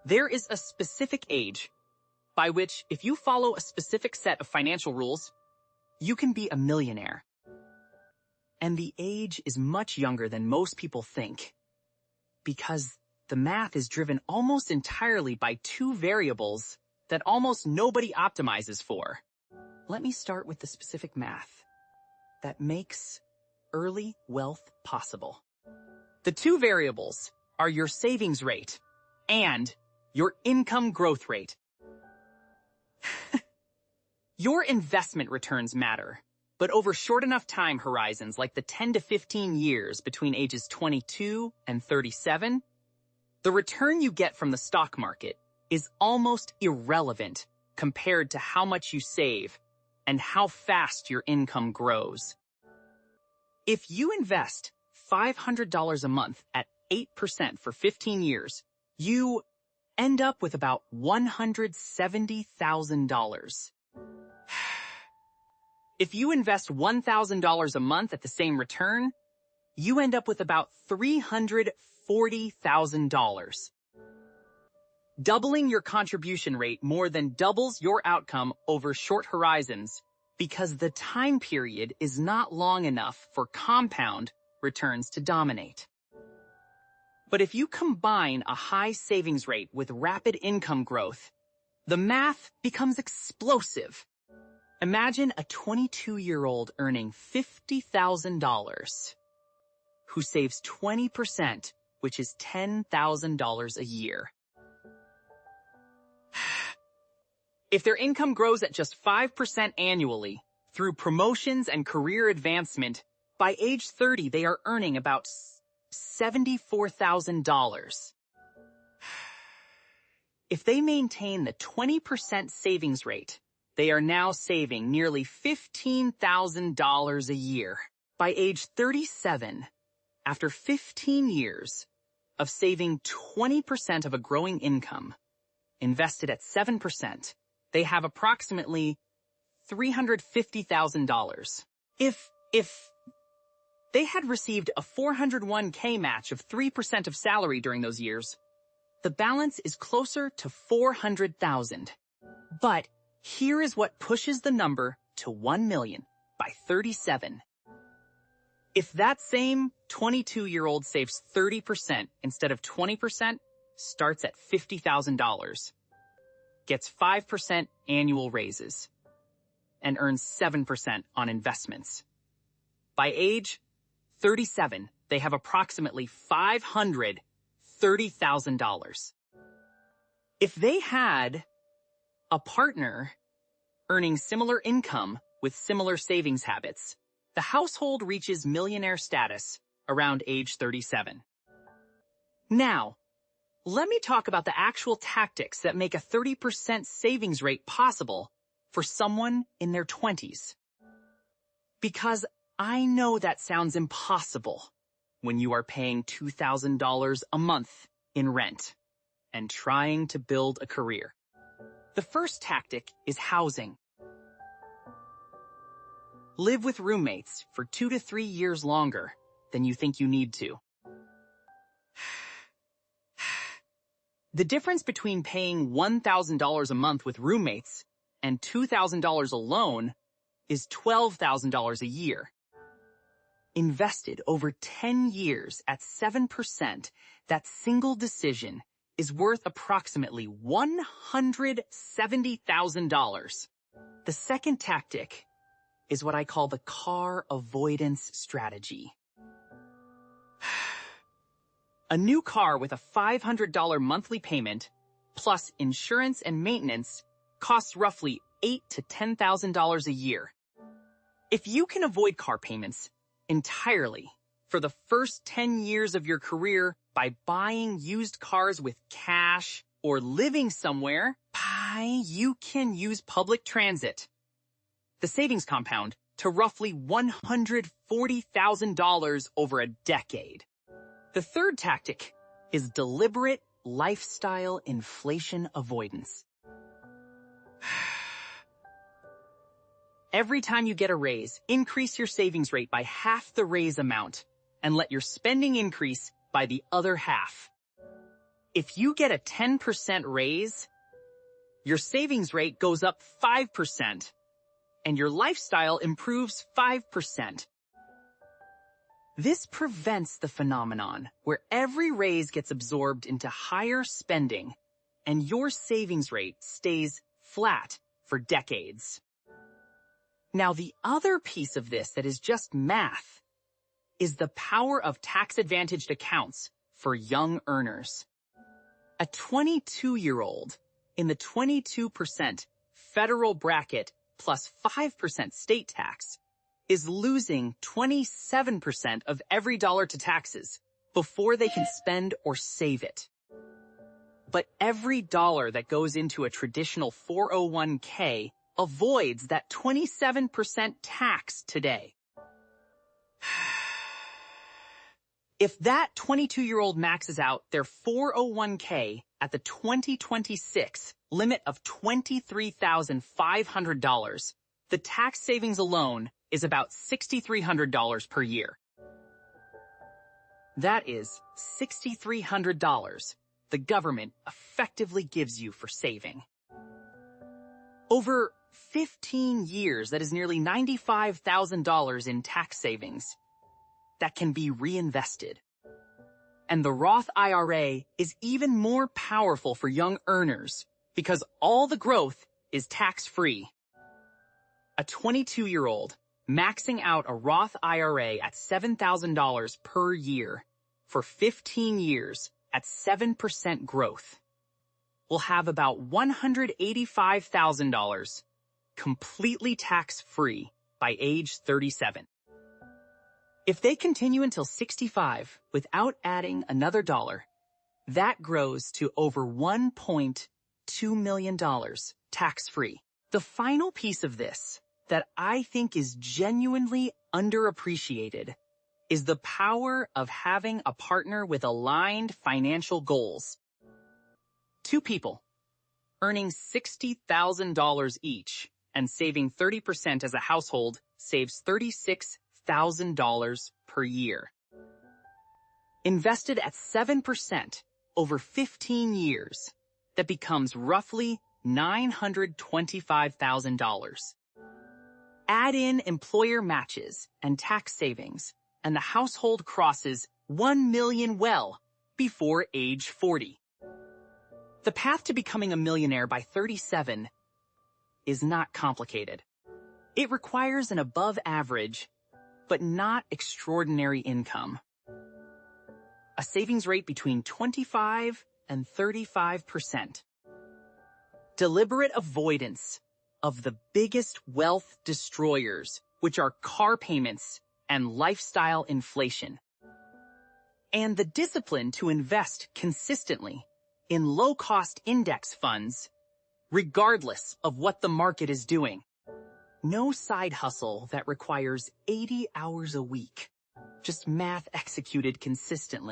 There is a specific age by which, if you follow a specific set of financial rules, you can be a millionaire. And the age is much younger than most people think, because the math is driven almost entirely by two variables that almost nobody optimizes for. Let me start with the specific math that makes early wealth possible. The two variables are your savings rate and your income growth rate. Your investment returns matter, but over short enough time horizons like the 10 to 15 years between ages 22 and 37, the return you get from the stock market is almost irrelevant compared to how much you save and how fast your income grows. If you invest $500 a month at 8% for 15 years, you end up with about $170,000. If you invest $1,000 a month at the same return, you end up with about $340,000. Doubling your contribution rate more than doubles your outcome over short horizons because the time period is not long enough for compound returns to dominate. But if you combine a high savings rate with rapid income growth, the math becomes explosive. Imagine a 22-year-old earning $50,000 who saves 20%, which is $10,000 a year. If their income grows at just 5% annually through promotions and career advancement, by age 30 they are earning about $74,000. If they maintain the 20% savings rate, they are now saving nearly $15,000 a year. By age 37, after 15 years of saving 20% of a growing income, invested at 7%, they have approximately $350,000. If they had received a 401k match of 3% of salary during those years, the balance is closer to $400,000. But here is what pushes the number to 1 million by 37. If that same 22-year-old saves 30% instead of 20%, starts at $50,000, gets 5% annual raises, and earns 7% on investments. By age 37, they have approximately $530,000. If they had a partner earning similar income with similar savings habits, the household reaches millionaire status around age 37. Now, let me talk about the actual tactics that make a 30% savings rate possible for someone in their 20s. Because I know that sounds impossible when you are paying $2,000 a month in rent and trying to build a career. The first tactic is housing. Live with roommates for 2 to 3 years longer than you think you need to. The difference between paying $1,000 a month with roommates and $2,000 alone is $12,000 a year. Invested over 10 years at 7%, that single decision is worth approximately $170,000. The second tactic is what I call the car avoidance strategy. A new car with a $500 monthly payment, plus insurance and maintenance, costs roughly $8,000 to $10,000 a year. If you can avoid car payments entirely for the first 10 years of your career by buying used cars with cash or living somewhere, you can use public transit. The savings compound to roughly $140,000 over a decade. The third tactic is deliberate lifestyle inflation avoidance. Every time you get a raise, increase your savings rate by half the raise amount and let your spending increase by the other half. If you get a 10% raise, your savings rate goes up 5%, and your lifestyle improves 5%. This prevents the phenomenon where every raise gets absorbed into higher spending, and your savings rate stays flat for decades. Now, the other piece of this that is just math is the power of tax-advantaged accounts for young earners. A 22-year-old in the 22% federal bracket plus 5% state tax is losing 27% of every dollar to taxes before they can spend or save it. But every dollar that goes into a traditional 401k avoids that 27% tax today. If that 22-year-old maxes out their 401k at the 2026 limit of $23,500, the tax savings alone is about $6,300 per year. That is $6,300 the government effectively gives you for saving. Over 15 years, that is nearly $95,000 in tax savings that can be reinvested. And the Roth IRA is even more powerful for young earners because all the growth is tax-free. A 22-year-old maxing out a Roth IRA at $7,000 per year for 15 years at 7% growth will have about $185,000 completely tax-free by age 37. If they continue until 65 without adding another dollar, that grows to over $1.2 million tax-free. The final piece of this that I think is genuinely underappreciated is the power of having a partner with aligned financial goals. Two people earning $60,000 each and saving 30% as a household saves $36,000 per year. Invested at 7% over 15 years, that becomes roughly $925,000. Add in employer matches and tax savings, and the household crosses $1 million well before age 40. The path to becoming a millionaire by 37 is not complicated. It requires an above-average, but not extraordinary income. A savings rate between 25 and 35%. Deliberate avoidance of the biggest wealth destroyers, which are car payments and lifestyle inflation. And the discipline to invest consistently in low-cost index funds, regardless of what the market is doing. No side hustle that requires 80 hours a week. Just math executed consistently.